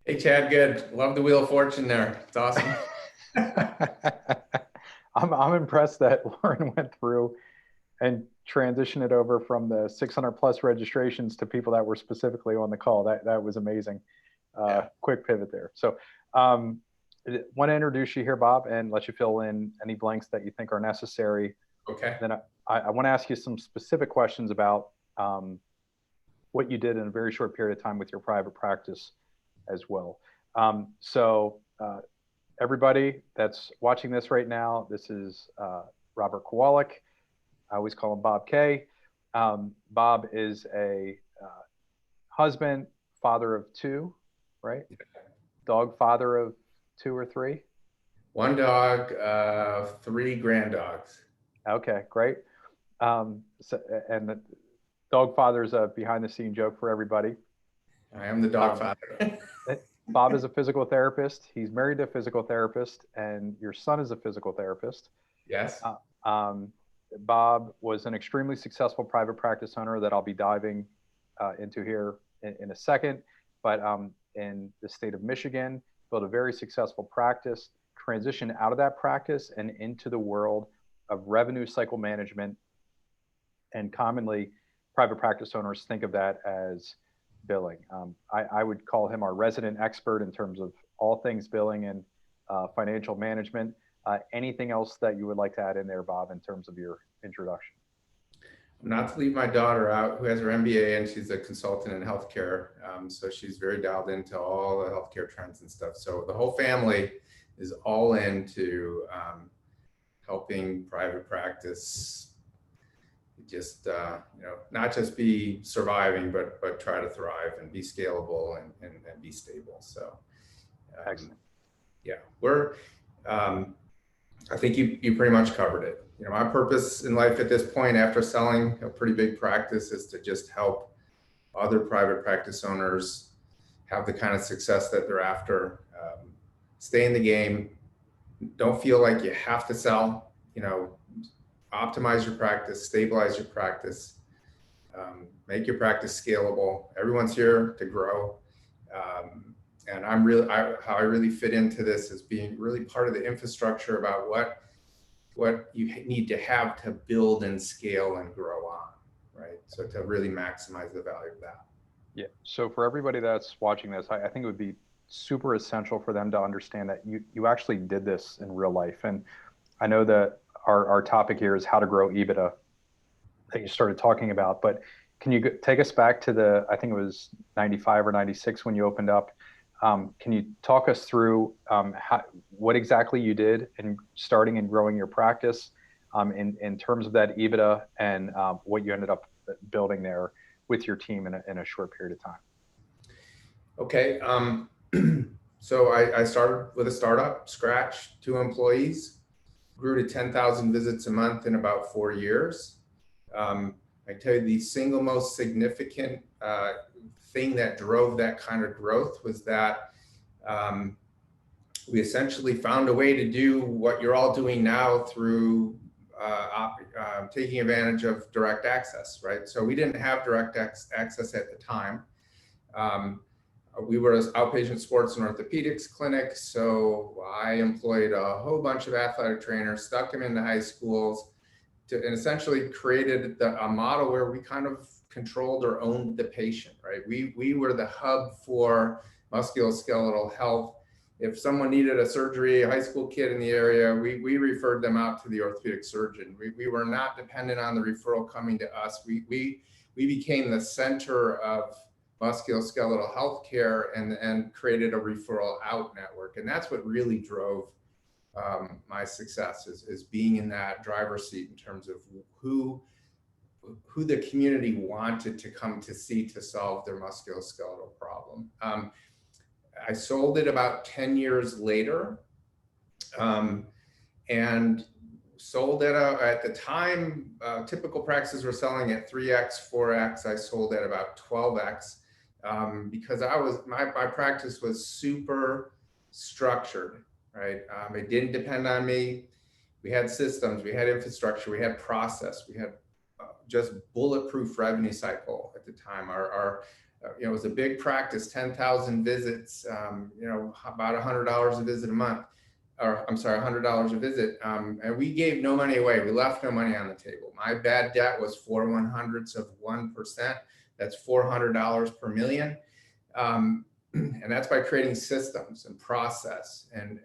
Hey, Chad, good. Love the Wheel of Fortune there. It's awesome. I'm impressed that Lauren went through and transitioned it over from the 600 plus registrations to people that were specifically on the call. That was amazing. Yeah. Quick pivot there. So, um, want to introduce you here, Bob, and let you fill in any blanks that you think are necessary. Okay. Then I want to ask you some specific questions about what you did in a very short period of time with your private practice as well. So everybody that's watching this right now, this is Robert Kowalick. I always call him Bob K. Bob is a husband, father of two, right? Dog father of two or three. One dog, three grand dogs. Okay, great. And the dog father is a behind the scene joke for everybody. I am the dog Um, father. Bob is a physical therapist. He's married to a physical therapist, and your son is a physical therapist. Yes. Uh, um, Bob was an extremely successful private practice owner that I'll be diving into here in a second. But in the state of Michigan, built a very successful practice, transitioned out of that practice and into the world of revenue cycle management. And commonly, private practice owners think of that as billing. I would call him our resident expert in terms of all things billing and financial management. Anything else that you would like to add in there, Bob, in terms of your introduction? Not to leave my daughter out, who has her MBA and she's a consultant in healthcare. So she's very dialed into all the healthcare trends and stuff. So the whole family is all into helping private practice just not just be surviving, but try to thrive and be scalable and be stable. So Excellent. yeah, we're I think you pretty much covered it. My purpose in life at this point, after selling a pretty big practice, is to just help other private practice owners have the kind of success that they're after. Stay in the game. Don't feel like you have to sell. Optimize your practice, stabilize your practice, make your practice scalable. Everyone's here to grow. And how I really fit into this is being really part of the infrastructure about what you need to have to build and scale and grow on, right? So to really maximize the value of that. Yeah. So for everybody that's watching this, I think it would be super essential for them to understand that you actually did this in real life. And I know that our topic here is how to grow EBITDA that you started talking about, but can you take us back to I think it was 95 or 96 when you opened up? Can you talk us through what exactly you did in starting and growing your practice in terms of that EBITDA and what you ended up building there with your team in a short period of time? Okay. So I started with a startup, scratch, 2 employees, grew to 10,000 visits a month in about 4 years. I tell you, the single most significant thing that drove that kind of growth was that we essentially found a way to do what you're all doing now through taking advantage of direct access, right? So we didn't have direct access at the time. We were an outpatient sports and orthopedics clinic, so I employed a whole bunch of athletic trainers, stuck them into high schools, and essentially created a model where we kind of controlled or owned the patient, right? We were the hub for musculoskeletal health. If someone needed a surgery, a high school kid in the area, we referred them out to the orthopedic surgeon. We were not dependent on the referral coming to us. We became the center of musculoskeletal healthcare and created a referral out network. And that's what really drove my success is being in that driver's seat in terms of who the community wanted to come to see to solve their musculoskeletal problem. I sold it about 10 years later, and sold at the time, typical practices were selling at 3x, 4x. I sold at about 12x because my practice was super structured, right? It didn't depend on me. We had systems, we had infrastructure, we had process, we had just bulletproof revenue cycle at the time. it was a big practice, 10,000 visits, about $100 a visit a month, or I'm sorry, $100 a visit. And we gave no money away. We left no money on the table. My bad debt was 0.04%. That's $400 per million. And that's by creating systems and process and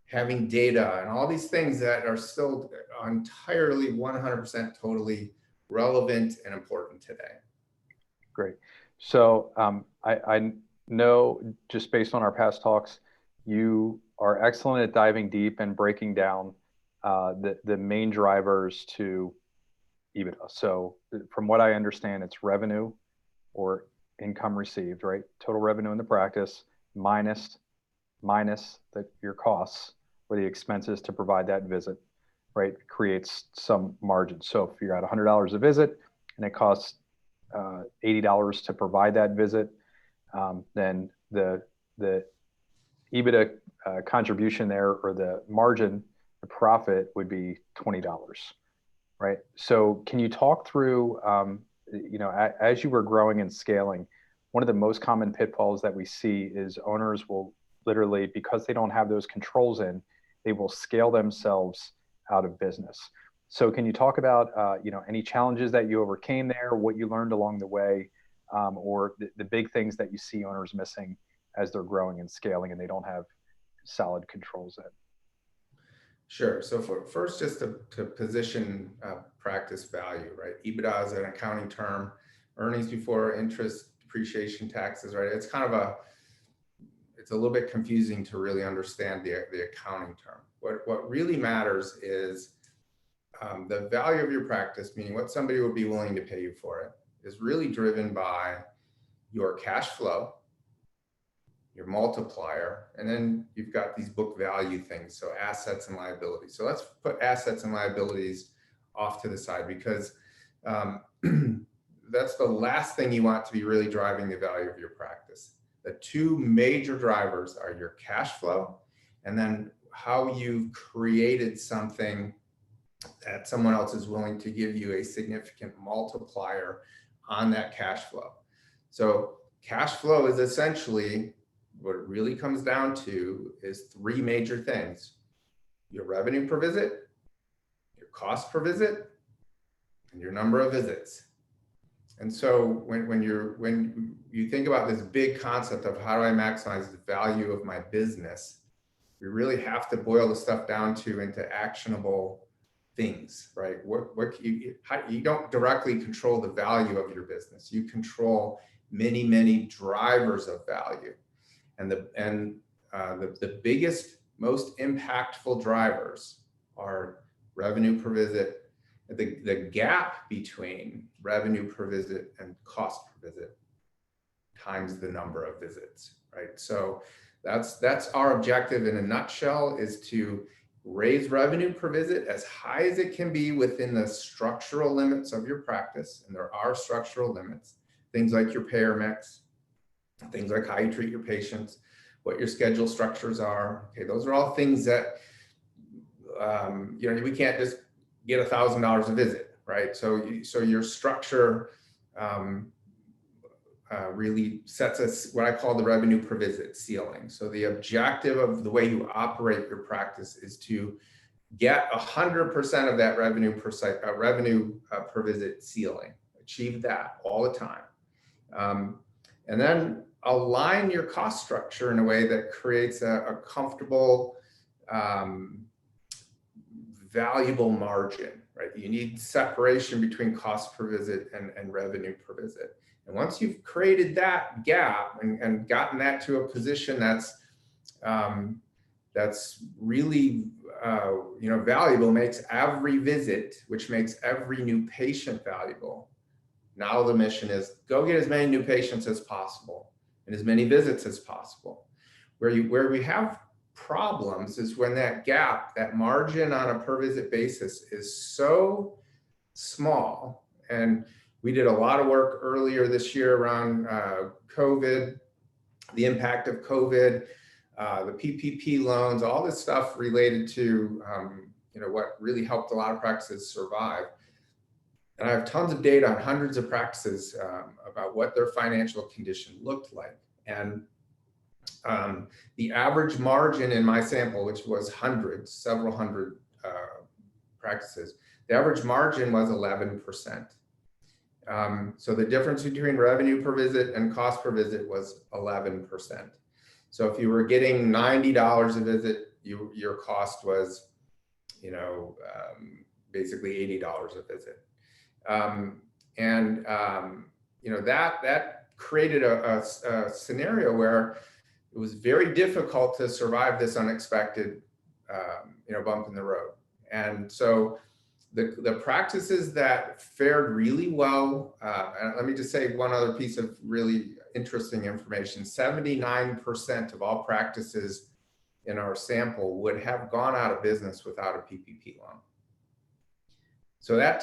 having data and all these things that are still entirely 100% totally relevant and important today. Great. So I know, just based on our past talks, you are excellent at diving deep and breaking down the main drivers to EBITDA. So from what I understand, it's revenue or income received, right? Total revenue in the practice minus your costs or the expenses to provide that visit, right? Creates some margin. So if you're at $100 a visit and it costs $80 to provide that visit, then the EBITDA contribution there, or the margin, the profit would be $20, right? So can you talk through, as you were growing and scaling, one of the most common pitfalls that we see is owners will literally, because they don't have those controls in, they will scale themselves out of business. So can you talk about, any challenges that you overcame there, what you learned along the way, or the big things that you see owners missing as they're growing and scaling and they don't have solid controls in? Sure. So first, just to position practice value, right? EBITDA is an accounting term, earnings before interest, depreciation, taxes, right? It's kind of it's a little bit confusing to really understand the accounting term. What really matters is the value of your practice, meaning what somebody would be willing to pay you for it, is really driven by your cash flow, your multiplier, and then you've got these book value things, so assets and liabilities. So let's put assets and liabilities off to the side, because that's the last thing you want to be really driving the value of your practice. The two major drivers are your cash flow and then how you've created something that someone else is willing to give you a significant multiplier on that cash flow. So cash flow is essentially, what it really comes down to is three major things: your revenue per visit, your cost per visit, and your number of visits. And so when you think about this big concept of how do I maximize the value of my business, we really have to boil the stuff down into actionable things, right? You don't directly control the value of your business. You control many drivers of value. And the biggest, most impactful drivers are revenue per visit, the gap between revenue per visit and cost per visit times the number of visits, right? So that's our objective in a nutshell, is to raise revenue per visit as high as it can be within the structural limits of your practice. And there are structural limits, things like your payer mix, things like how you treat your patients, what your schedule structures are. Okay, those are all things that we can't just get $1,000 a visit, right? So your structure really sets us what I call the revenue per visit ceiling. So the objective of the way you operate your practice is to get 100% of that revenue per visit ceiling. Achieve that all the time, and then align your cost structure in a way that creates a comfortable, valuable margin, right? You need separation between cost per visit and revenue per visit. And once you've created that gap and gotten that to a position that's really valuable, makes every visit, which makes every new patient valuable. Now the mission is go get as many new patients as possible and as many visits as possible. Where we have problems is when that gap, that margin on a per visit basis, is so small. And we did a lot of work earlier this year around COVID, the impact of COVID, the PPP loans, all this stuff related to what really helped a lot of practices survive. And I have tons of data on hundreds of practices about what their financial condition looked like. And the average margin in my sample, which was several hundred practices, the average margin was 11%. So the difference between revenue per visit and cost per visit was 11%. So if you were getting $90 a visit, your cost was, basically $80 a visit. That created a scenario where it was very difficult to survive this unexpected, bump in the road. And so the practices that fared really well, and let me just say one other piece of really interesting information: 79% of all practices in our sample would have gone out of business without a PPP loan. So that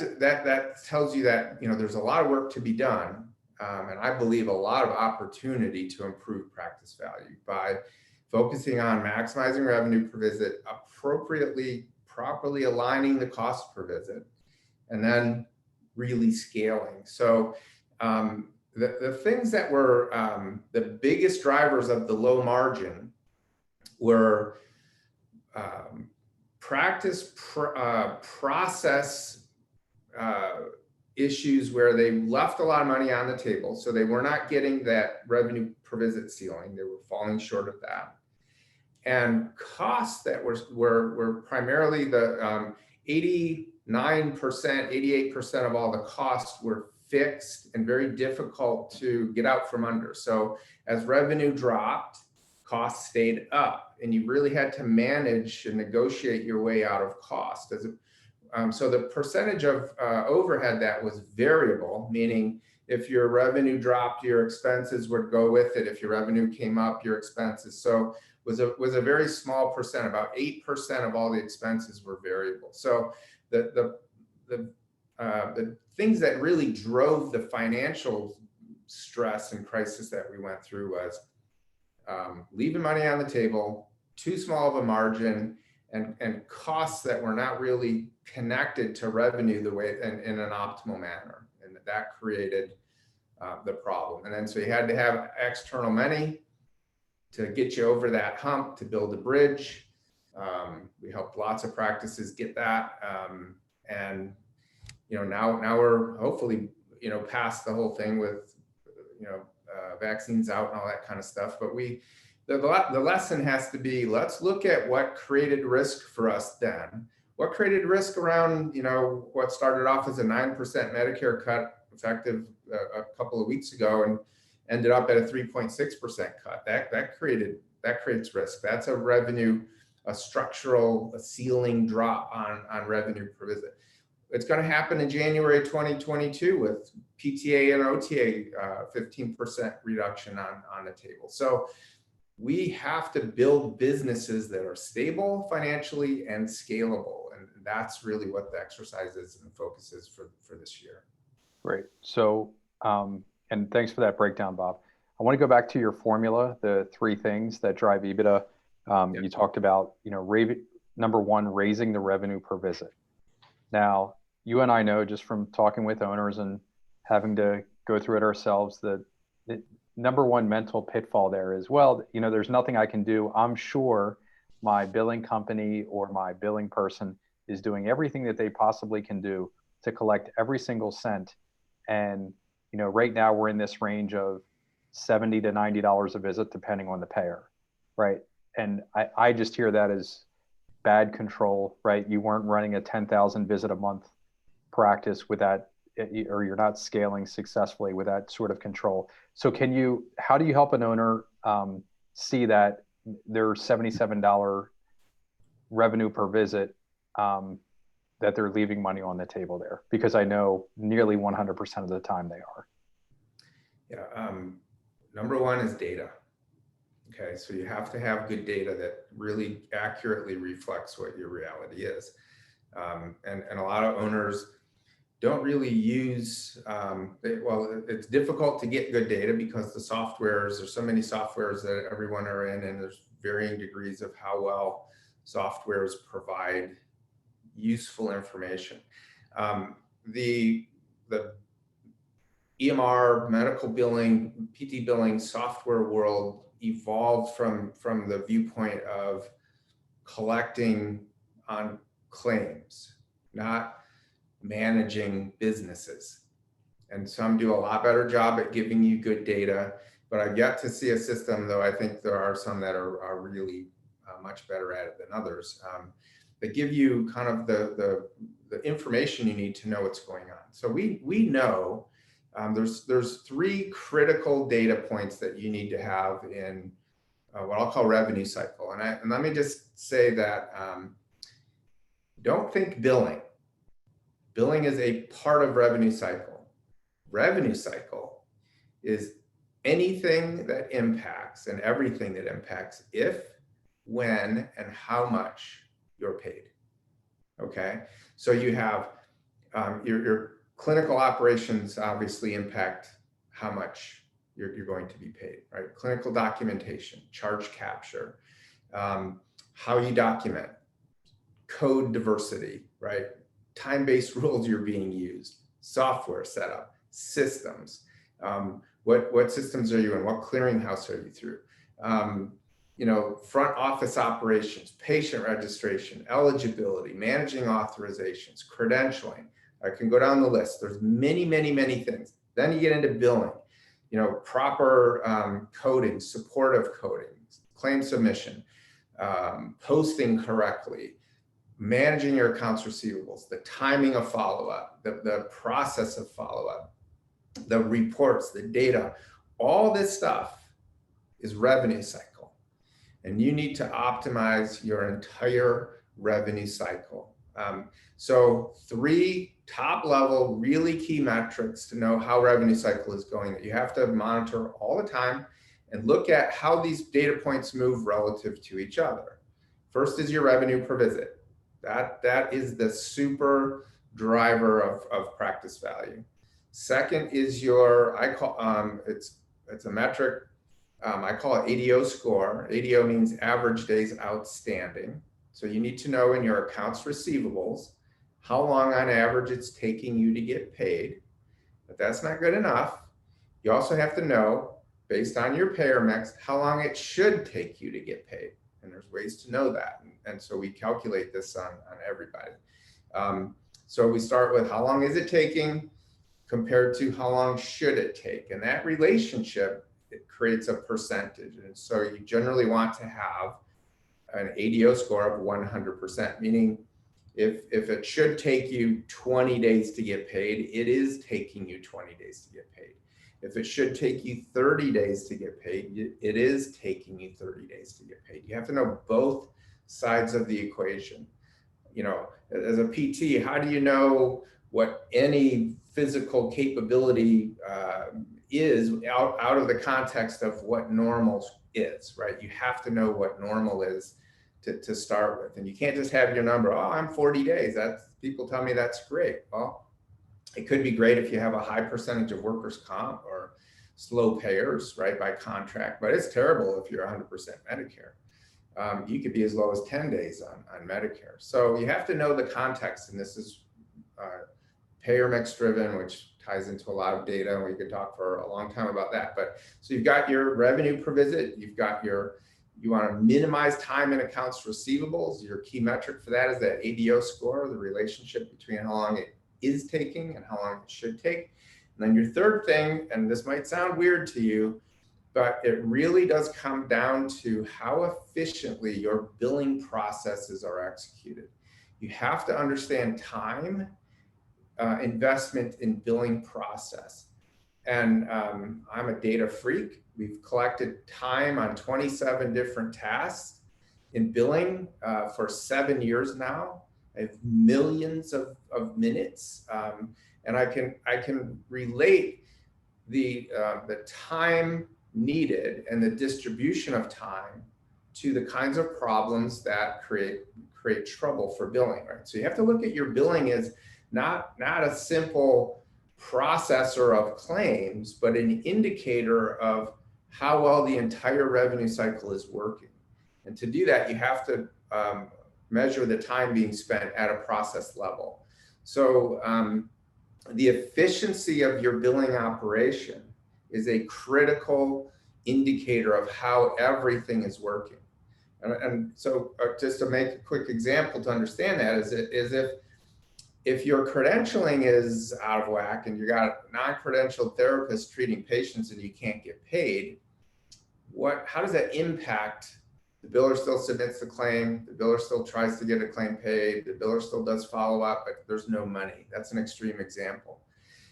tells you that there's a lot of work to be done, and I believe a lot of opportunity to improve practice value by focusing on maximizing revenue per visit, properly aligning the cost per visit, and then really scaling. So the things that were the biggest drivers of the low margin were process issues where they left a lot of money on the table. So they were not getting that revenue per visit ceiling. They were falling short of that. And costs that were primarily the 89%, 88% of all the costs were fixed and very difficult to get out from under. So as revenue dropped, costs stayed up, and you really had to manage and negotiate your way out of cost. So the percentage of overhead that was variable, meaning if your revenue dropped, your expenses would go with it. If your revenue came up, your expenses. So was a very small percent. About 8% of all the expenses were variable. So the things that really drove the financial stress and crisis that we went through was leaving money on the table, too small of a margin, and costs that were not really connected to revenue the way in an optimal manner, and that created the problem. And then so you had to have external money to get you over that hump, to build a bridge. We helped lots of practices get that, and now we're hopefully past the whole thing with vaccines out and all that kind of stuff. But the lesson has to be, let's look at what created risk for us then. What created risk around what started off as a 9% Medicare cut effective a couple of weeks ago and ended up at a 3.6% cut. That creates risk. That's a structural ceiling drop on revenue per visit. It's going to happen in January 2022 with PTA and OTA 15% reduction on the table. So we have to build businesses that are stable financially and scalable, and that's really what the exercise is and focus is for this year. Great. So, and thanks for that breakdown, Bob. I want to go back to your formula, the 3 things that drive EBITDA. Yep. You talked about, number 1, raising the revenue per visit. Now, you and I know just from talking with owners and having to go through it ourselves, that the number 1 mental pitfall there is, well, there's nothing I can do. I'm sure my billing company or my billing person is doing everything that they possibly can do to collect every single cent. And, right now we're in this range of $70 to $90 a visit, depending on the payer, right? And I just hear that as bad control, right? You weren't running a 10,000 visit a month practice with that, or you're not scaling successfully with that sort of control. So how do you help an owner see that their $77 revenue per visit, that they're leaving money on the table there? Because I know nearly 100% of the time they are. Yeah. Number 1 is data. Okay. So you have to have good data that really accurately reflects what your reality is. And a lot of owners don't really use, it's difficult to get good data because there's so many softwares that everyone are in, and there's varying degrees of how well softwares provide useful information. The EMR, medical billing, PT billing, software world evolved from the viewpoint of collecting on claims, not managing businesses. And some do a lot better job at giving you good data, but I've yet to see a system, though I think there are some that are really much better at it than others, that give you kind of the information you need to know what's going on. So we know there's three critical data points that you need to have in what I'll call revenue cycle. And let me just say that don't think billing. Billing is a part of revenue cycle. Revenue cycle is anything that impacts and everything that impacts if, when, and how much you're paid. Okay, so you have your clinical operations obviously impact how much you're going to be paid, right? Clinical documentation, charge capture, how you document, code diversity, right? Time-based rules you're being used, software setup, systems. What systems are you in? What clearinghouse are you through? Front office operations, patient registration, eligibility, managing authorizations, credentialing. I can go down the list. There's many, many, many things. Then you get into billing, proper coding, supportive coding, claim submission, posting correctly, managing your accounts receivables, the timing of follow-up, the process of follow-up, the reports, the data, all this stuff is revenue cycle. And you need to optimize your entire revenue cycle. So 3 top level, really key metrics to know how revenue cycle is going that you have to monitor all the time and look at how these data points move relative to each other. First is your revenue per visit. That is the super driver of practice value. Second is your, it's a metric, I call it ADO score. ADO means average days outstanding. So you need to know in your accounts receivables, how long on average it's taking you to get paid. But that's not good enough. You also have to know, based on your payer mix, how long it should take you to get paid. And there's ways to know that. And so we calculate this on everybody. So we start with how long is it taking compared to how long should it take? And that relationship, it creates a percentage. And so you generally want to have an ADO score of 100%, meaning if it should take you 20 days to get paid, it is taking you 20 days to get paid. If it should take you 30 days to get paid, it is taking you 30 days to get paid. You have to know both sides of the equation. As a PT, how do you know what any physical capability is out of the context of what normal is, right? You have to know what normal is to start with. And you can't just have your number, oh, I'm 40 days. People tell me that's great. Well, it could be great if you have a high percentage of workers' comp or slow payers, right, by contract, but it's terrible if you're 100% Medicare. You could be as low as 10 days on Medicare. So you have to know the context, and this is payer mix driven, which ties into a lot of data, and we could talk for a long time about that. But so you've got your revenue per visit, you want to minimize time in accounts receivables. Your key metric for that is that ADO score, the relationship between how long it is taking and how long it should take. And then your third thing, and this might sound weird to you, but it really does come down to how efficiently your billing processes are executed. You have to understand time investment in billing process. And I'm a data freak. We've collected time on 27 different tasks in billing for 7 years now. I have millions of minutes, and I can relate the time needed and the distribution of time to the kinds of problems that create trouble for billing, right? So you have to look at your billing as not a simple processor of claims, but an indicator of how well the entire revenue cycle is working. And to do that, you have to measure the time being spent at a process level. So the efficiency of your billing operation is a critical indicator of how everything is working. And so just to make a quick example to understand that is if your credentialing is out of whack and you got non-credentialed therapists treating patients and you can't get paid, how does that impact? The biller still submits the claim, the biller still tries to get a claim paid, the biller still does follow up, but there's no money. That's an extreme example.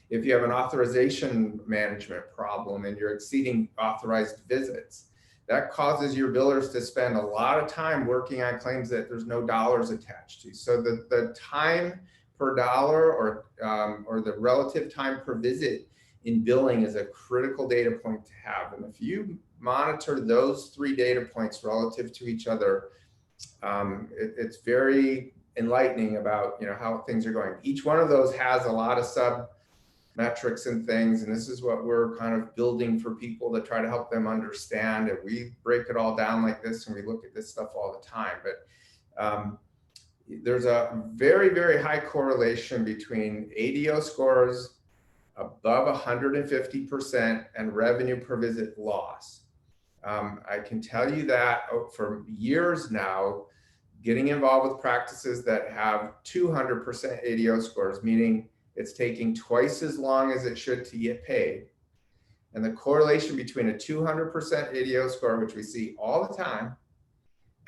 If you have an authorization management problem and you're exceeding authorized visits, that causes your billers to spend a lot of time working on claims that there's no dollars attached to. So the time per dollar or the relative time per visit in billing is a critical data point to have. And if you monitor those 3 data points relative to each other, it's very enlightening about how things are going. Each one of those has a lot of sub metrics and things, and this is what we're kind of building for people to try to help them understand. And we break it all down like this, and we look at this stuff all the time. But there's a very, very high correlation between ADO scores above 150% and revenue per visit loss. I can tell you that for years now, getting involved with practices that have 200% ADO scores, meaning it's taking twice as long as it should to get paid. And the correlation between a 200% ADO score, which we see all the time,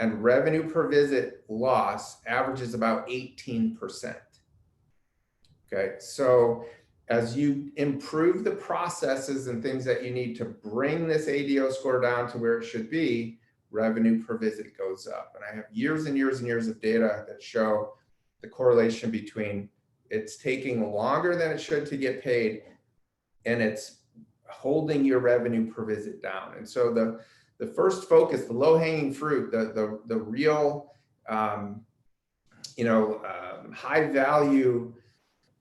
and revenue per visit loss averages about 18%. Okay, so as you improve the processes and things that you need to bring this ADO score down to where it should be, revenue per visit goes up. And I have years and years and years of data that show the correlation between it's taking longer than it should to get paid, and it's holding your revenue per visit down. And so the first focus, the low-hanging fruit, the real high value,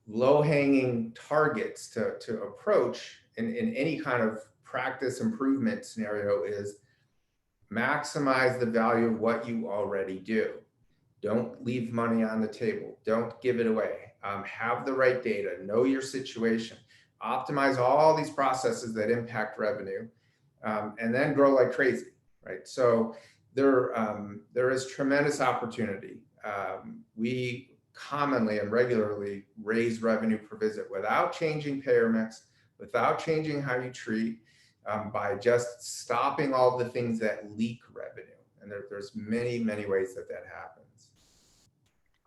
low-hanging targets to approach in any kind of practice improvement scenario is maximize the value of what you already do. Don't leave money on the table. Don't give it away. Have the right data, know your situation, optimize all these processes that impact revenue, and then grow like crazy, right? So there is tremendous opportunity. We commonly and regularly raise revenue per visit without changing payer mix, without changing how you treat, by just stopping all the things that leak revenue. And there's many, many ways that happens.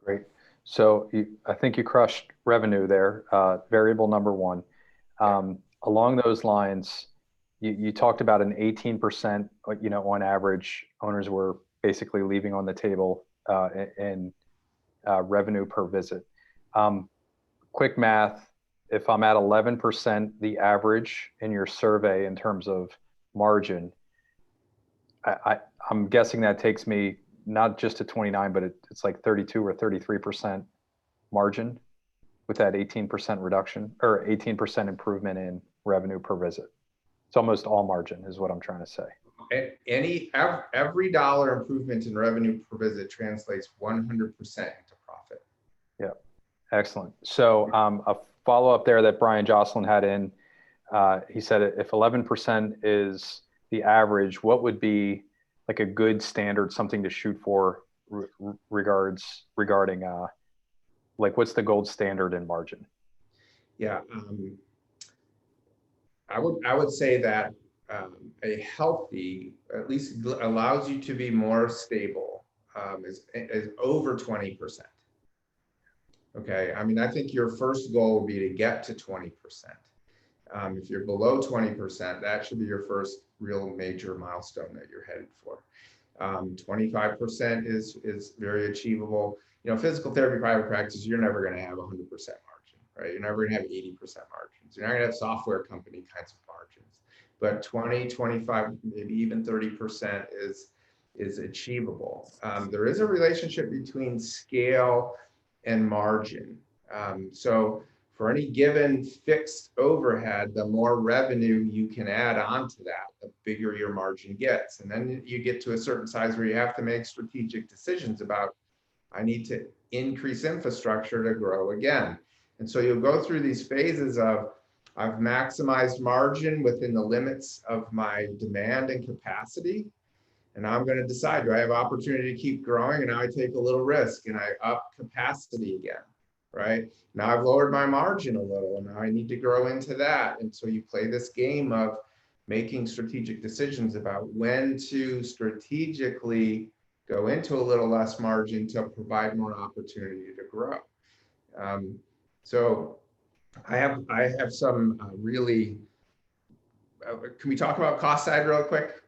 Great. So I think you crushed revenue there, variable number 1. Along those lines, you talked about an 18%, on average, owners were basically leaving on the table in revenue per visit. Quick math, if I'm at 11%, the average in your survey in terms of margin, I'm guessing that takes me not just to 29, but it's like 32 or 33% margin with that 18% reduction or 18% improvement in revenue per visit. It's almost all margin is what I'm trying to say. Every dollar improvement in revenue per visit translates 100% into profit. Yeah, excellent. So a follow-up there that Brian Jocelyn had in, he said if 11% is the average, what would be like a good standard, something to shoot for regarding like what's the gold standard in margin? Yeah, I would say that a healthy, at least allows you to be more stable, is over 20%. Okay, I mean, I think your first goal would be to get to 20%. If you're below 20%, that should be your first real major milestone that you're headed for. 25% is very achievable. Physical therapy private practice, you're never going to have 100% margin, right? You're never going to have 80% margins. You're not going to have software company kinds of margins. But 20, 25, maybe even 30% is achievable. There is a relationship between scale and margin. So for any given fixed overhead, the more revenue you can add on to that, the bigger your margin gets. And then you get to a certain size where you have to make strategic decisions about, I need to increase infrastructure to grow again. And so you'll go through these phases of, I've maximized margin within the limits of my demand and capacity. And now I'm going to decide, do I have opportunity to keep growing? And now I take a little risk and I up capacity again, right? Now I've lowered my margin a little and now I need to grow into that. And so you play this game of making strategic decisions about when to strategically go into a little less margin to provide more opportunity to grow. So I have some really, can we talk about cost side real quick?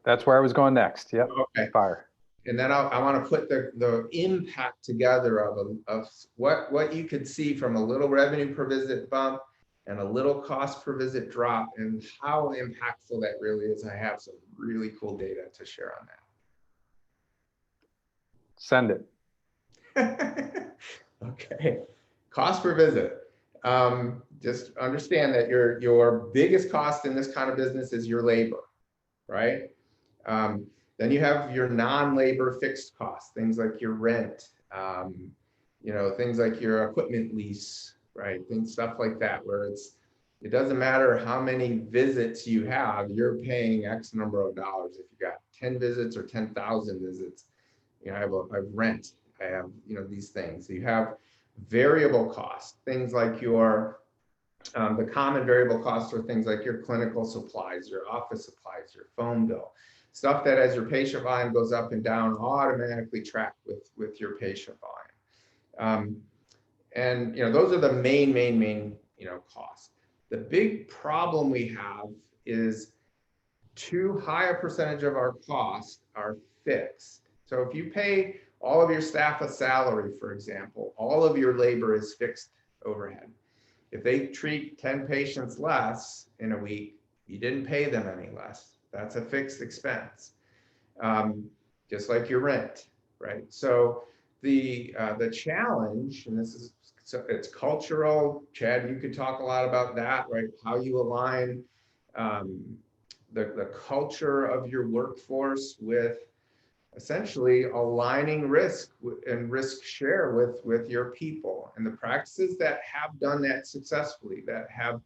That's where I was going next. Yep. Okay. Fire. And then I want to put the impact together of what you could see from a little revenue per visit bump and a little cost per visit drop and how impactful that really is. I have some really cool data to share on Send it. that. Okay. Cost per visit. Just understand that your biggest cost in this kind of business is your labor, right? Then you have your non-labor fixed costs, things like your rent, things like your equipment lease, right? Stuff like that, where it doesn't matter how many visits you have, you're paying X number of dollars. If you got 10 visits or 10,000 visits, I have rent, I have, these things. So you have variable costs, things like the common variable costs are things like your clinical supplies, your office supplies, your phone bill, stuff that as your patient volume goes up and down automatically track with your patient volume. And those are the main costs. The big problem we have is too high a percentage of our costs are fixed. So if you pay all of your staff a salary, for example, all of your labor is fixed overhead. If they treat 10 patients less in a week, you didn't pay them any less. That's a fixed expense, just like your rent, right? So the challenge, and it's cultural. Chad, you could talk a lot about that, right? How you align the culture of your workforce with essentially aligning risk and risk share with your people. And the practices that have done that successfully, that have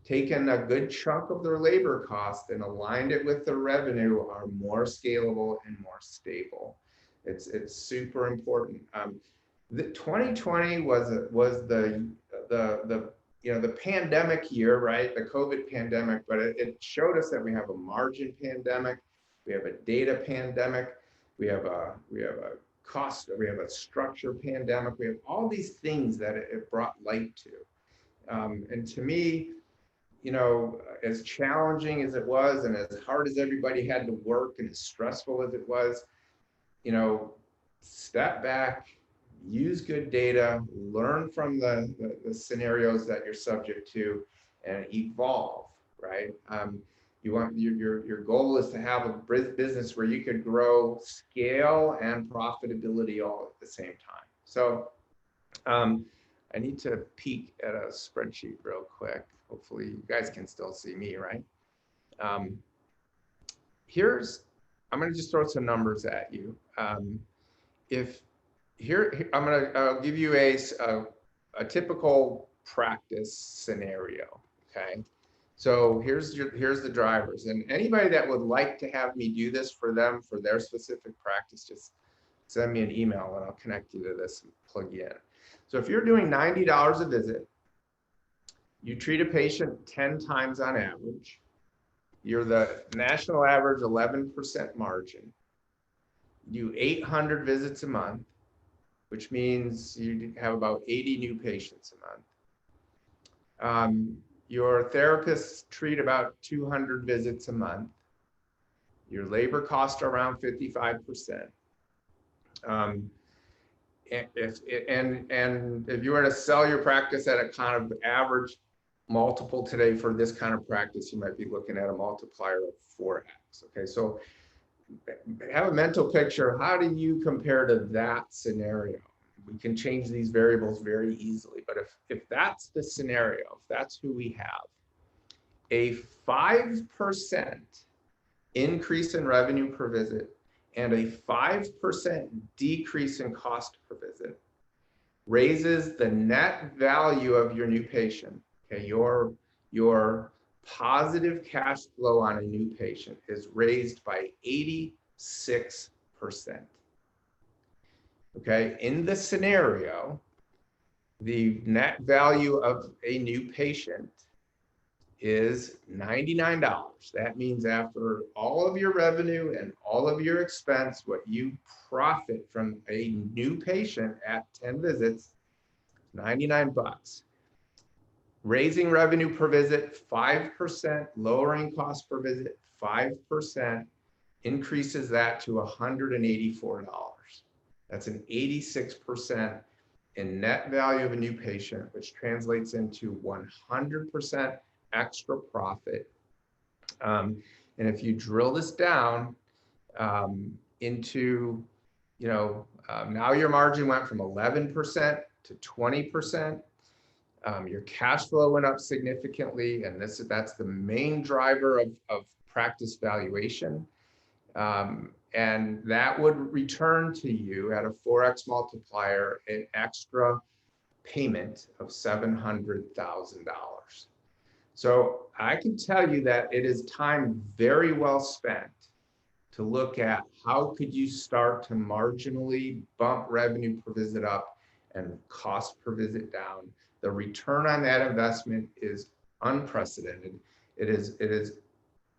taken a good chunk of their labor cost and aligned it with the revenue, are more scalable and more stable. It's super important. The 2020 was the pandemic year, right? The COVID pandemic, but it showed us that we have a margin pandemic, we have a data pandemic, we have a structure pandemic, we have all these things that it brought light to. And to me, as challenging as it was and as hard as everybody had to work and as stressful as it was, step back, use good data, learn from the scenarios that you're subject to, and evolve, right? You want your goal is to have a business where you could grow scale and profitability all at the same time. So I need to peek at a spreadsheet real quick. Hopefully you guys can still see me, right? I'm going to just throw some numbers at you. I'll give you a typical practice scenario, okay? So here's the drivers, and anybody that would like to have me do this for them for their specific practice, just send me an email and I'll connect you to this and plug you in. So if you're doing $90 a visit, you treat a patient 10 times on average, you're the national average 11% margin, you do 800 visits a month, which means you have about 80 new patients a month. Your therapists treat about 200 visits a month. Your labor costs are around 55%. And if you were to sell your practice at a kind of average multiple today for this kind of practice, you might be looking at a multiplier of 4x. Okay, so have a mental picture. How do you compare to that scenario? We can change these variables very easily, but if that's the scenario, if that's who we have, a 5% increase in revenue per visit and a 5% decrease in cost per visit raises the net value of your new patient. Okay, your positive cash flow on a new patient is raised by 86%. Okay, in the scenario, the net value of a new patient is $99. That means after all of your revenue and all of your expense, what you profit from a new patient at 10 visits, 99 bucks. Raising revenue per visit 5%, lowering cost per visit 5%, increases that to $184. That's an 86% in net value of a new patient, which translates into 100% extra profit. And if you drill this down into, now your margin went from 11% to 20%. Your cash flow went up significantly, and that's the main driver of practice valuation. And that would return to you at a 4x multiplier an extra payment of $700,000. So I can tell you that it is time very well spent to look at how could you start to marginally bump revenue per visit up and cost per visit down. The return on that investment is unprecedented. It is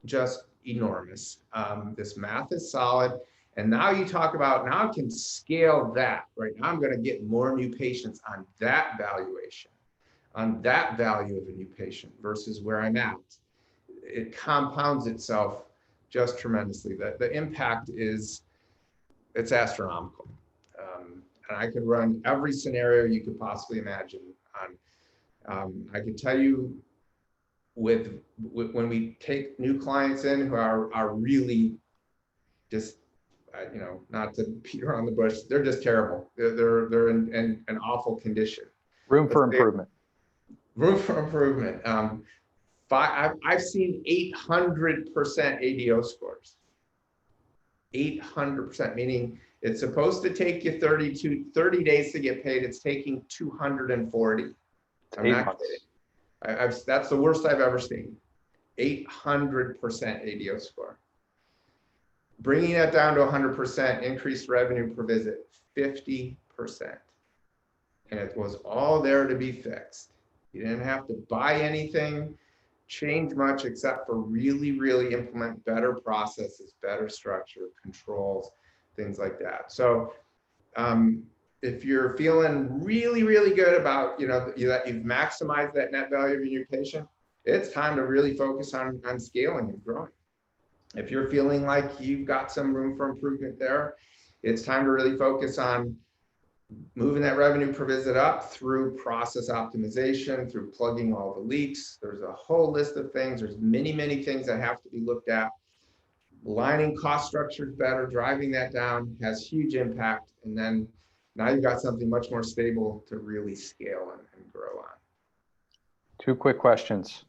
just enormous. This math is solid. And now you talk about, now I can scale that, right? Now I'm going to get more new patients on that valuation, on that value of a new patient versus where I'm at. It compounds itself just tremendously. The impact it's astronomical. And I could run every scenario you could possibly imagine on. I can tell you when we take new clients in who are really just, not to beat around the bush, they're just terrible. They're in an awful condition. Room for improvement. Room for improvement. I've seen 800% ADO scores. 800%, meaning it's supposed to take you 30 days to get paid. It's taking 240. I'm not kidding. That's the worst I've ever seen. 800% ADO score. Bringing that down to 100%, increased revenue per visit, 50%. And it was all there to be fixed. You didn't have to buy anything, change much, except for really, really implement better processes, better structure, controls, things like that. So if you're feeling really, really good about, that you've maximized that net value of your new patient, it's time to really focus on scaling and growing. If you're feeling like you've got some room for improvement there, it's time to really focus on moving that revenue per visit up through process optimization, through plugging all the leaks. There's a whole list of things. There's many, many things that have to be looked at. Aligning cost structures better, driving that down has huge impact. And then now you've got something much more stable to really scale and grow on. Two quick questions.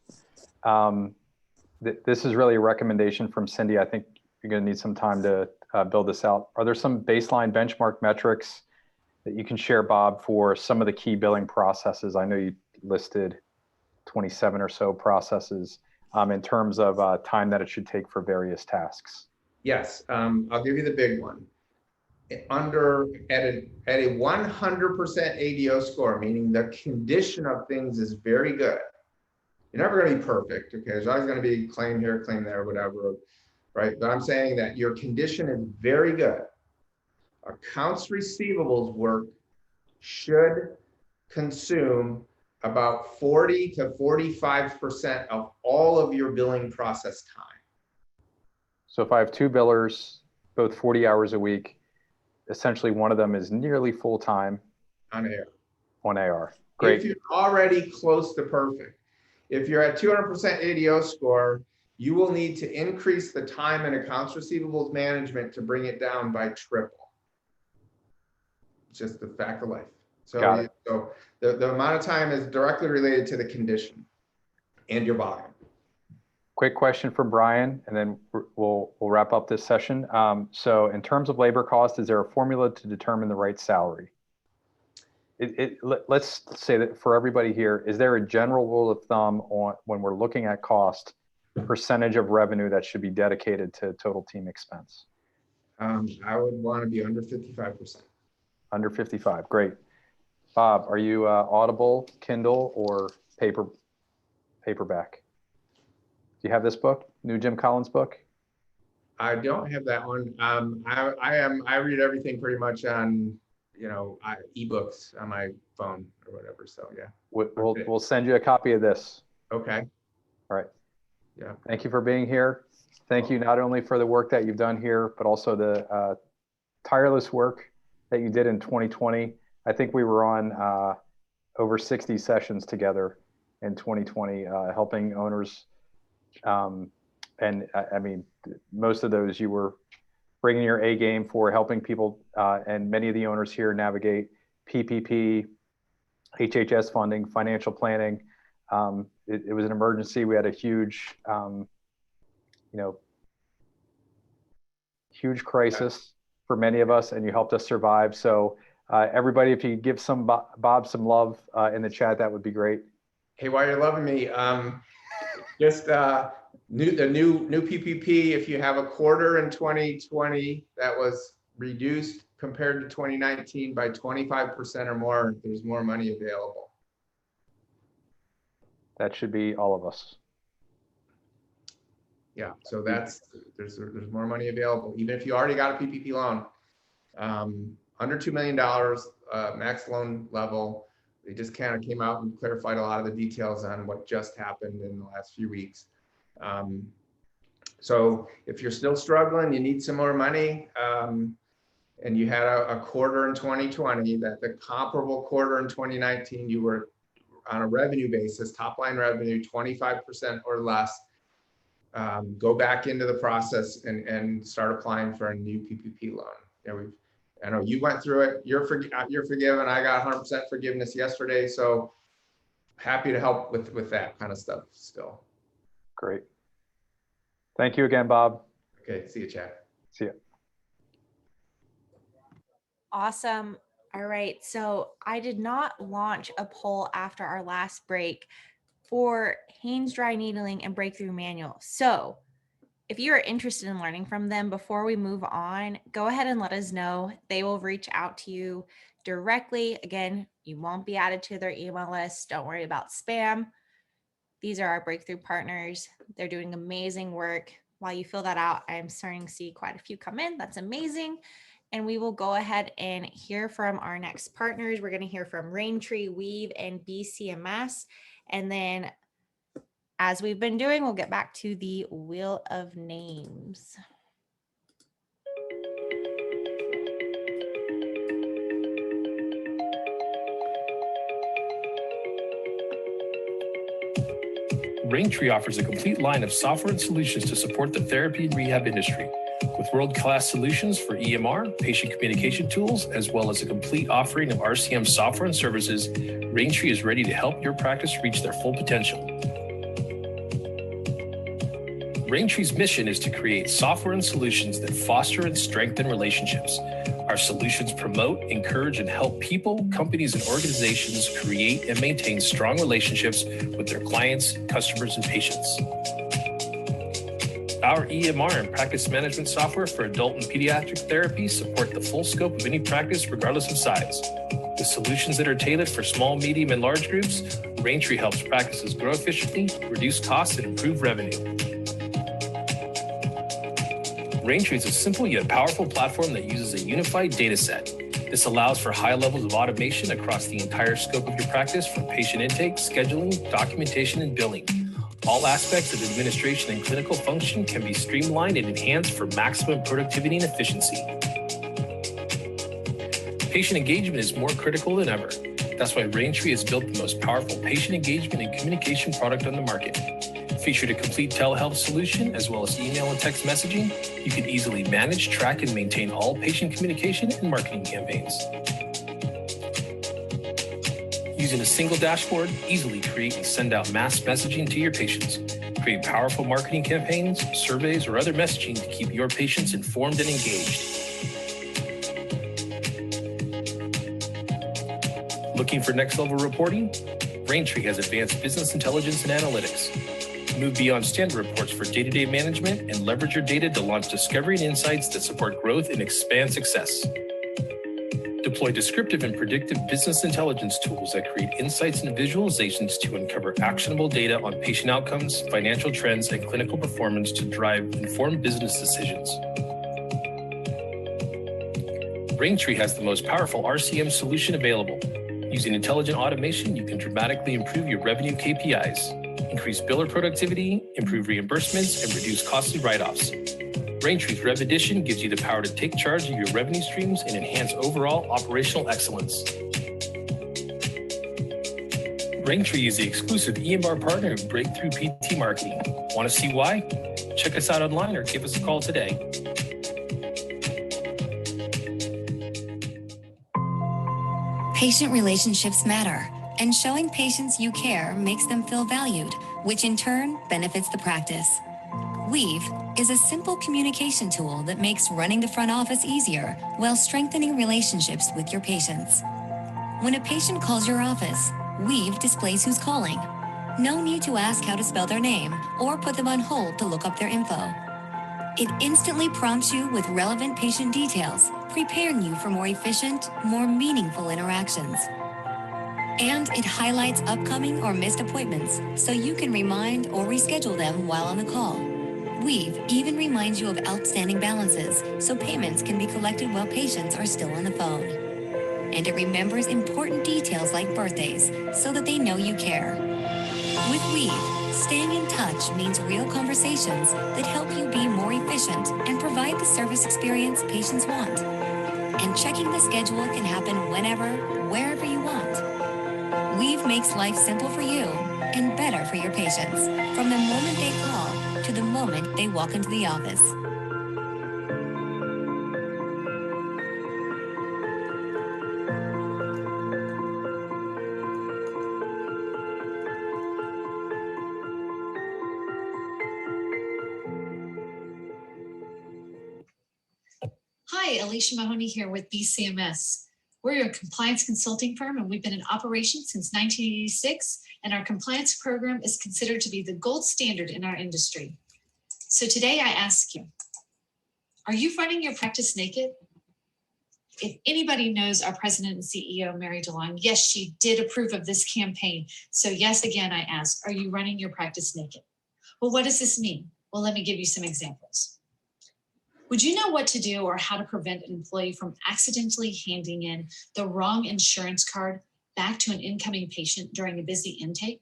This is really a recommendation from Cindy. I think you're going to need some time to build this out. Are there some baseline benchmark metrics that you can share, Bob, for some of the key billing processes? I know you listed 27 or so processes in terms of time that it should take for various tasks. Yes, I'll give you the big one. At a 100% ADO score, meaning the condition of things is very good. You're never going to be perfect, okay? There's always going to be claim here, claim there, whatever, right? But I'm saying that your condition is very good. Accounts receivables work should consume about 40 to 45% of all of your billing process time. So if I have two billers, both 40 hours a week, essentially one of them is nearly full-time on AR. Great. If you're already close to perfect. If you're at 200% ADO score, you will need to increase the time in accounts receivables management to bring it down by triple. It's just the fact of life. So the amount of time is directly related to the condition and your volume. Quick question from Brian, and then we'll wrap up this session. So in terms of labor cost, is there a formula to determine the right salary? let's say that for everybody here, is there a general rule of thumb on when we're looking at cost, percentage of revenue that should be dedicated to total team expense? I would want to be under 55%. Under 55, great. Bob, are you Audible, Kindle, or paperback? Do you have this book, new Jim Collins book? I don't have that one. I read everything pretty much on, ebooks on my phone or whatever. So yeah. We'll send you a copy of this. Okay. All right. Yeah. Thank you for being here. Thank you not only for the work that you've done here, but also the tireless work that you did in 2020. I think we were on over 60 sessions together in 2020, helping owners. And I mean, most of those you were bringing your A game for, helping people, and many of the owners here navigate PPP, HHS funding, financial planning. It was an emergency. We had a huge, huge crisis for many of us, and you helped us survive. So everybody, if you give Bob some love in the chat, that would be great. Hey, while you're loving me, the new PPP, if you have a quarter in 2020 that was reduced compared to 2019 by 25% or more, there's more money available. That should be all of us. Yeah, so there's more money available, even if you already got a PPP loan. Under $2 million max loan level. They just kind of came out and clarified a lot of the details on what just happened in the last few weeks. So if you're still struggling, you need some more money, and you had a quarter in 2020, that the comparable quarter in 2019, you were on a revenue basis, top line revenue, 25% or less, go back into the process and start applying for a new PPP loan. I know you went through it. You're forgiven. I got 100% forgiveness yesterday. So happy to help with that kind of stuff still. Great. Thank you again, Bob. Okay. See you, Chad. See you. Awesome. All right. So I did not launch a poll after our last break for Haynes dry needling and breakthrough manual. So if you are interested in learning from them, before we move on, go ahead and let us know. They will reach out to you directly. Again, you won't be added to their email list. Don't worry about spam. These are our breakthrough partners. They're doing amazing work. While you fill that out, I'm starting to see quite a few come in. That's amazing. And we will go ahead and hear from our next partners. We're going to hear from Raintree, Weave, and BCMS. And then, as we've been doing, we'll get back to the wheel of names. Raintree offers a complete line of software and solutions to support the therapy and rehab industry. With world-class solutions for EMR, patient communication tools, as well as a complete offering of RCM software and services, Raintree is ready to help your practice reach their full potential. Raintree's mission is to create software and solutions that foster and strengthen relationships. Our solutions promote, encourage, and help people, companies, and organizations create and maintain strong relationships with their clients, customers, and patients. Our EMR and practice management software for adult and pediatric therapy support the full scope of any practice, regardless of size. With solutions that are tailored for small, medium, and large groups, Raintree helps practices grow efficiently, reduce costs, and improve revenue. Raintree is a simple yet powerful platform that uses a unified data set. This allows for high levels of automation across the entire scope of your practice, from patient intake, scheduling, documentation, and billing. All aspects of administration and clinical function can be streamlined and enhanced for maximum productivity and efficiency. Patient engagement is more critical than ever. That's why Raintree has built the most powerful patient engagement and communication product on the market. Featured a complete telehealth solution, as well as email and text messaging, you can easily manage, track, and maintain all patient communication and marketing campaigns. Using a single dashboard, easily create and send out mass messaging to your patients. Create powerful marketing campaigns, surveys, or other messaging to keep your patients informed and engaged. Looking for next level reporting? Raintree has advanced business intelligence and analytics. Move beyond standard reports for day-to-day management and leverage your data to launch discovery and insights that support growth and expand success. Deploy descriptive and predictive business intelligence tools that create insights and visualizations to uncover actionable data on patient outcomes, financial trends, and clinical performance to drive informed business decisions. Raintree has the most powerful RCM solution available. Using intelligent automation, you can dramatically improve your revenue KPIs, increase biller productivity, improve reimbursements, and reduce costly write-offs. Raintree's Rev Edition gives you the power to take charge of your revenue streams and enhance overall operational excellence. Raintree is the exclusive EMR partner of Breakthrough PT Marketing. Want to see why? Check us out online or give us a call today. Patient relationships matter, and showing patients you care makes them feel valued, which in turn benefits the practice. Weave is a simple communication tool that makes running the front office easier while strengthening relationships with your patients. When a patient calls your office, Weave displays who's calling. No need to ask how to spell their name or put them on hold to look up their info. It instantly prompts you with relevant patient details, preparing you for more efficient, more meaningful interactions. And it highlights upcoming or missed appointments so you can remind or reschedule them while on the call. Weave even reminds you of outstanding balances so payments can be collected while patients are still on the phone. And it remembers important details like birthdays so that they know you care. With Weave, staying in touch means real conversations that help you be more efficient and provide the service experience patients want. And checking the schedule can happen whenever, wherever you want. Weave makes life simple for you and better for your patients from the moment they call to the moment they walk into the office. Hi, Alicia Mahoney here with BCMS. We're a compliance consulting firm and we've been in operation since 1986, and our compliance program is considered to be the gold standard in our industry. So today I ask you, are you running your practice naked? If anybody knows our president and CEO, Mary DeLong, yes, she did approve of this campaign. So yes, again, I ask, are you running your practice naked? Well, what does this mean? Well, let me give you some examples. Would you know what to do or how to prevent an employee from accidentally handing in the wrong insurance card back to an incoming patient during a busy intake?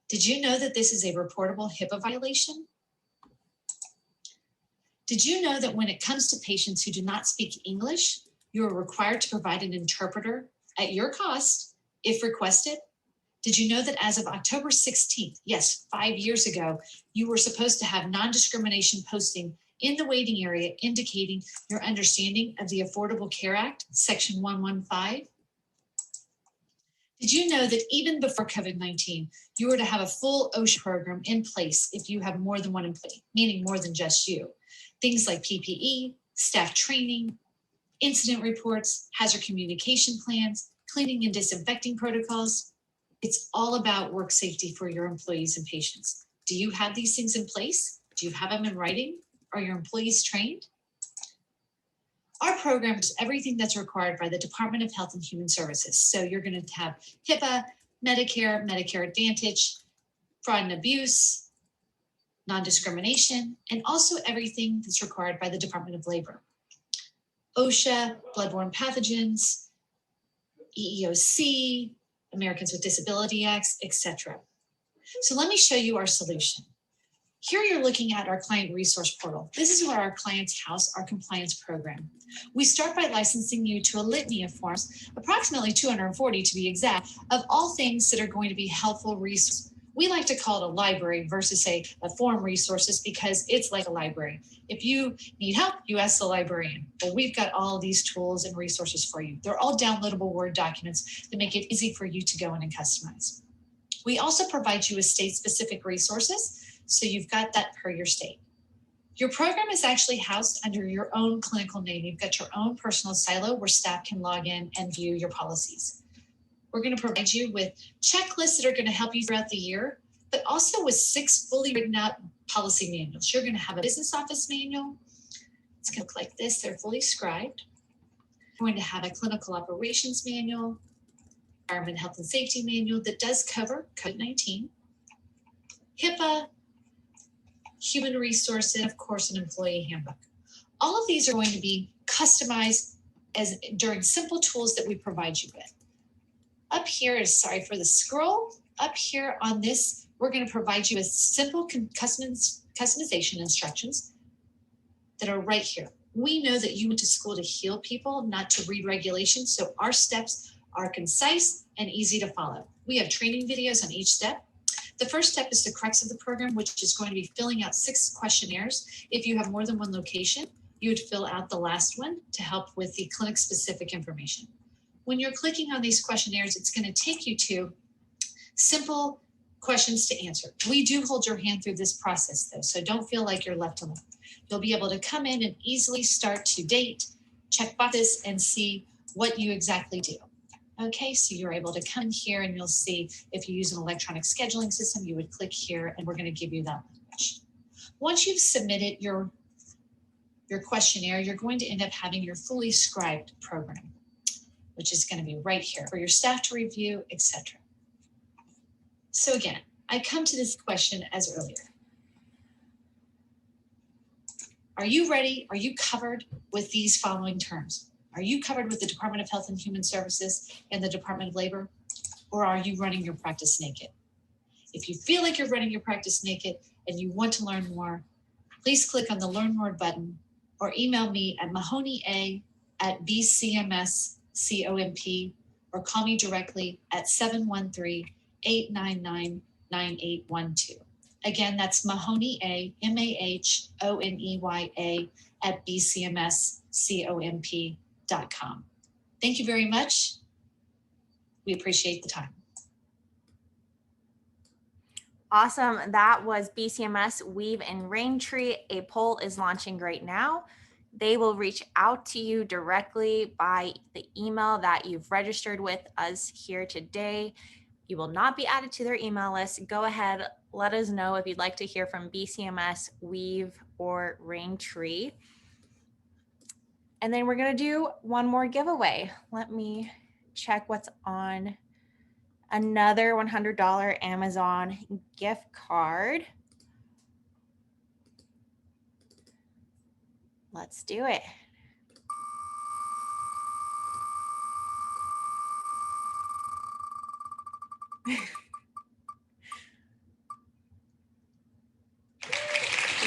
Did you know that this is a reportable HIPAA violation? Did you know that when it comes to patients who do not speak English, you are required to provide an interpreter at your cost if requested? Did you know that as of October 16th, yes, 5 years ago, you were supposed to have non-discrimination posting in the waiting area indicating your understanding of the Affordable Care Act, Section 115? Did you know that even before COVID-19, you were to have a full OSHA program in place if you have more than one employee, meaning more than just you? Things like PPE, staff training, incident reports, hazard communication plans, cleaning and disinfecting protocols. It's all about work safety for your employees and patients. Do you have these things in place? Do you have them in writing? Are your employees trained? Our program is everything that's required by the Department of Health and Human Services. So you're going to have HIPAA, Medicare, Medicare Advantage, fraud and abuse, non-discrimination, and also everything that's required by the Department of Labor. OSHA, bloodborne pathogens, EEOC, Americans with Disability Acts, etc. So let me show you our solution. Here you're looking at our client resource portal. This is where our clients house our compliance program. We start by licensing you to a litany of forms, approximately 240 to be exact, of all things that are going to be helpful resources. We like to call it a library versus a form resources because it's like a library. If you need help, you ask the librarian. Well, we've got all of these tools and resources for you. They're all downloadable Word documents that make it easy for you to go in and customize. We also provide you with state-specific resources, so you've got that per your state. Your program is actually housed under your own clinical name. You've got your own personal silo where staff can log in and view your policies. We're going to provide you with checklists that are going to help you throughout the year, but also with 6 fully written out policy manuals. You're going to have a business office manual. It's going to look like this. They're fully scribed. We're going to have a clinical operations manual, environment, health, and safety manual that does cover COVID-19, HIPAA, human resources, and of course, an employee handbook. All of these are going to be customized as during simple tools that we provide you with. Up here is, sorry for the scroll, up here on this, we're going to provide you with simple customization instructions that are right here. We know that you went to school to heal people, not to read regulations, so our steps are concise and easy to follow. We have training videos on each step. The first step is the crux of the program, which is going to be filling out 6 questionnaires. If you have more than 1 location, you would fill out the last one to help with the clinic-specific information. When you're clicking on these questionnaires, it's going to take you to simple questions to answer. We do hold your hand through this process, though, so don't feel like you're left alone. You'll be able to come in and easily start to date, check boxes, and see what you exactly do. Okay, so you're able to come here and you'll see if you use an electronic scheduling system, you would click here and we're going to give you that language. Once you've submitted your questionnaire, you're going to end up having your fully scribed program, which is going to be right here for your staff to review, etc. So again, I come to this question as earlier. Are you ready? Are you covered with these following terms? Are you covered with the Department of Health and Human Services and the Department of Labor? Or are you running your practice naked? If you feel like you're running your practice naked and you want to learn more, please click on the Learn More button or email me at mahoney@bcmscomp or call me directly at 713-899-9812. Again, that's Mahoney A, MAHONEYA @bcmscomp.com. Thank you very much. We appreciate the time. Awesome. That was BCMS, Weave, and Raintree. A poll is launching right now. They will reach out to you directly by the email that you've registered with us here today. You will not be added to their email list. Go ahead, let us know if you'd like to hear from BCMS, Weave, or Raintree. And then we're going to do one more giveaway. Let me check what's on. Another $100 Amazon gift card. Let's do it.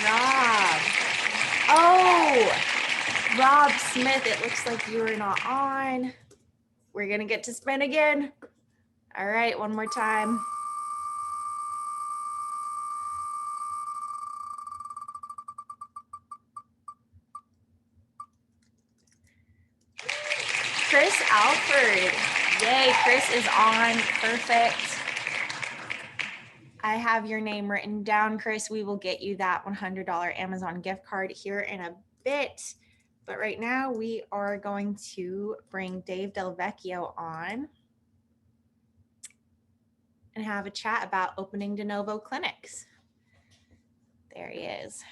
Rob. Oh, Rob Smith, it looks like you are not on. We're going to get to spin again. All right, one more time. Chris Alford. Yay, Chris is on. Perfect. I have your name written down, Chris. We will get you that $100 Amazon gift card here in a bit. But right now we are going to bring Dave Delvecchio on and have a chat about opening de novo clinics. There he is.